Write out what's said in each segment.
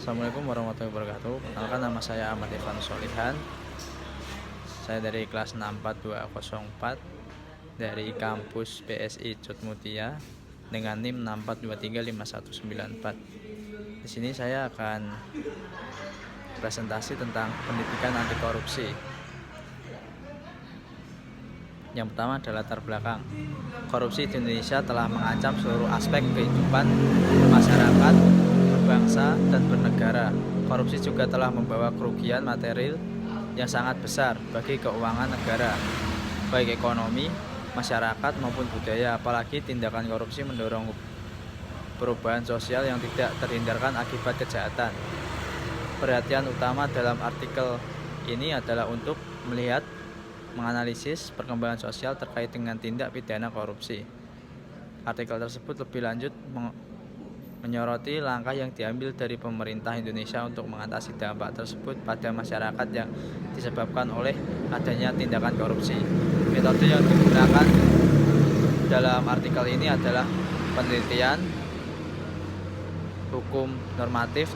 Assalamualaikum warahmatullahi wabarakatuh. Perkenalkan, nama saya Ahmad Irfan Solihan. Saya dari kelas 64204 dari kampus PSI Cutmutia dengan NIM 642359194. Di sini saya akan presentasi tentang pendidikan anti korupsi. Yang pertama adalah latar belakang. Korupsi di Indonesia telah mengancam seluruh aspek kehidupan masyarakat, berbangsa, dan bernegara. Korupsi juga telah membawa kerugian material yang sangat besar bagi keuangan negara, baik ekonomi, masyarakat, maupun budaya. Apalagi tindakan korupsi mendorong perubahan sosial yang tidak terhindarkan akibat kejahatan. Perhatian utama dalam artikel ini adalah untuk melihat menganalisis perkembangan sosial terkait dengan tindak pidana korupsi. Artikel tersebut lebih lanjut menyoroti langkah yang diambil dari pemerintah Indonesia untuk mengatasi dampak tersebut pada masyarakat yang disebabkan oleh adanya tindakan korupsi. Metode yang digunakan dalam artikel ini adalah penelitian, hukum normatif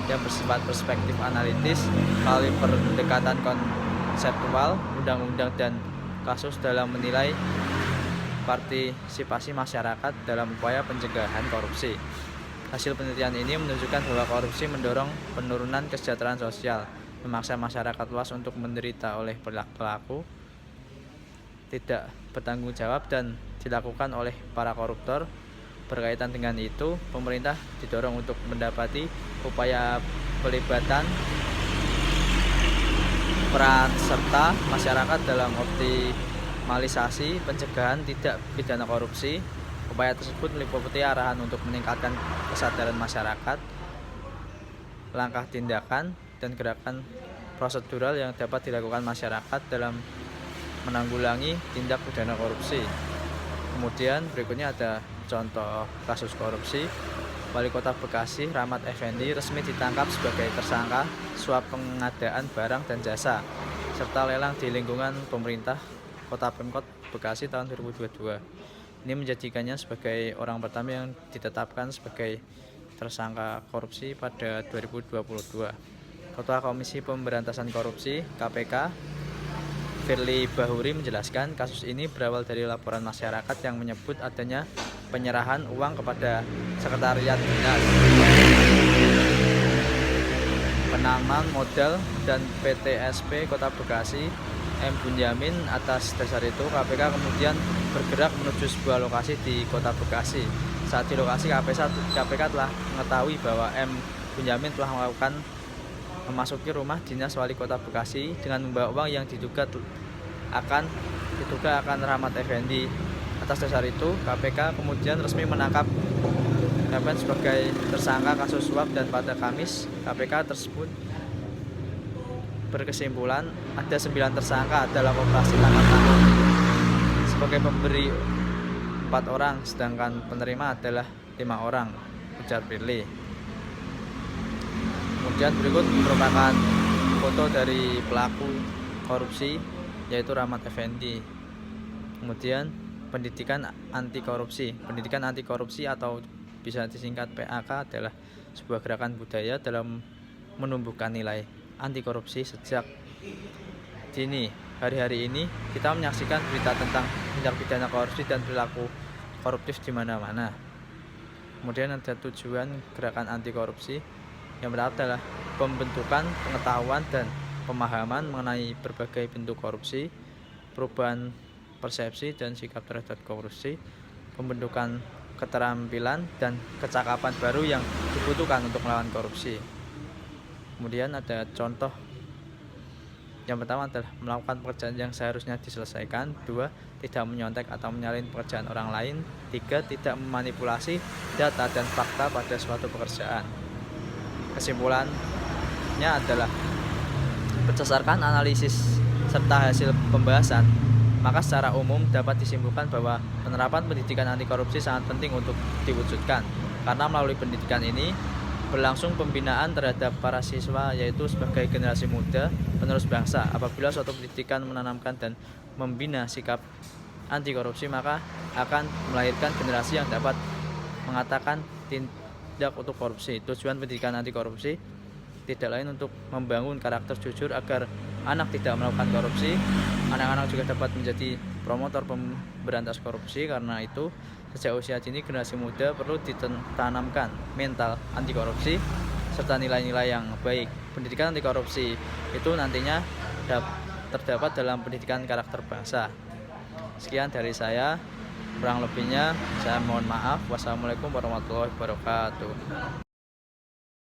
yang bersifat perspektif analitis melalui pendekatan konseptual, undang-undang, dan kasus dalam menilai partisipasi masyarakat dalam upaya pencegahan korupsi. Hasil penelitian ini menunjukkan bahwa korupsi mendorong penurunan kesejahteraan sosial, memaksa masyarakat luas untuk menderita oleh pelaku tidak bertanggung jawab dan dilakukan oleh para koruptor. Berkaitan dengan itu, pemerintah didorong untuk mendapati upaya pelibatan peran serta masyarakat dalam optimalisasi pencegahan tindak pidana korupsi. Upaya tersebut meliputi arahan untuk meningkatkan kesadaran masyarakat, langkah tindakan, dan gerakan prosedural yang dapat dilakukan masyarakat dalam menanggulangi tindak pidana korupsi. Kemudian berikutnya ada contoh kasus korupsi. Wali Kota Bekasi Rahmat Effendi resmi ditangkap sebagai tersangka suap pengadaan barang dan jasa serta lelang di lingkungan pemerintah Kota Pemkot Bekasi tahun 2022. Ini menjadikannya sebagai orang pertama yang ditetapkan sebagai tersangka korupsi pada 2022. Ketua Komisi Pemberantasan Korupsi (KPK) Firly Bahuri menjelaskan kasus ini berawal dari laporan masyarakat yang menyebut adanya penyerahan uang kepada Sekretariat Dinas Penanaman Modal dan PTSP Kota Bekasi M. Bunyamin. Atas dasar itu, KPK kemudian bergerak menuju sebuah lokasi di Kota Bekasi. Saat di lokasi, KPK telah mengetahui bahwa M. Bunyamin telah memasuki rumah dinas Wali Kota Bekasi dengan membawa uang yang diduga akan Rahmat Effendi. Atas dasar itu, KPK kemudian resmi menangkap Rahmat sebagai tersangka kasus suap, dan pada Kamis KPK tersebut berkesimpulan ada 9 tersangka dalam operasi tangkap tangan. Sebagai pemberi 4 orang, sedangkan penerima adalah 5 orang, ujar Firly. Kemudian berikut merupakan foto dari pelaku korupsi, yaitu Rahmat Effendi. Kemudian pendidikan anti korupsi. Pendidikan anti korupsi atau bisa disingkat PAK adalah sebuah gerakan budaya dalam menumbuhkan nilai anti korupsi sejak dini. Hari-hari ini kita menyaksikan berita tentang tindak pidana korupsi dan perilaku koruptif di mana-mana. Kemudian ada tujuan gerakan anti korupsi. Yang pertama adalah pembentukan pengetahuan dan pemahaman mengenai berbagai bentuk korupsi, perubahan persepsi dan sikap terhadap korupsi, pembentukan keterampilan dan kecakapan baru yang dibutuhkan untuk melawan korupsi. Kemudian ada contoh. Yang pertama adalah melakukan pekerjaan yang seharusnya diselesaikan. 2. Tidak menyontek atau menyalin pekerjaan orang lain. 3. Tidak memanipulasi data dan fakta pada suatu pekerjaan. Kesimpulannya adalah berdasarkan analisis serta hasil pembahasan, maka secara umum dapat disimpulkan bahwa penerapan pendidikan anti korupsi sangat penting untuk diwujudkan, karena melalui pendidikan ini berlangsung pembinaan terhadap para siswa, yaitu sebagai generasi muda penerus bangsa. Apabila suatu pendidikan menanamkan dan membina sikap anti korupsi, maka akan melahirkan generasi yang dapat mengatakan tindak tidak untuk korupsi. Tujuan pendidikan anti korupsi tidak lain untuk membangun karakter jujur agar anak tidak melakukan korupsi. Anak-anak juga dapat menjadi promotor pemberantas korupsi. Karena itu, sejak usia dini generasi muda perlu ditanamkan mental anti korupsi serta nilai-nilai yang baik. Pendidikan anti korupsi itu nantinya terdapat dalam pendidikan karakter bangsa. Sekian dari saya. Kurang lebihnya saya mohon maaf. Wassalamualaikum warahmatullahi wabarakatuh.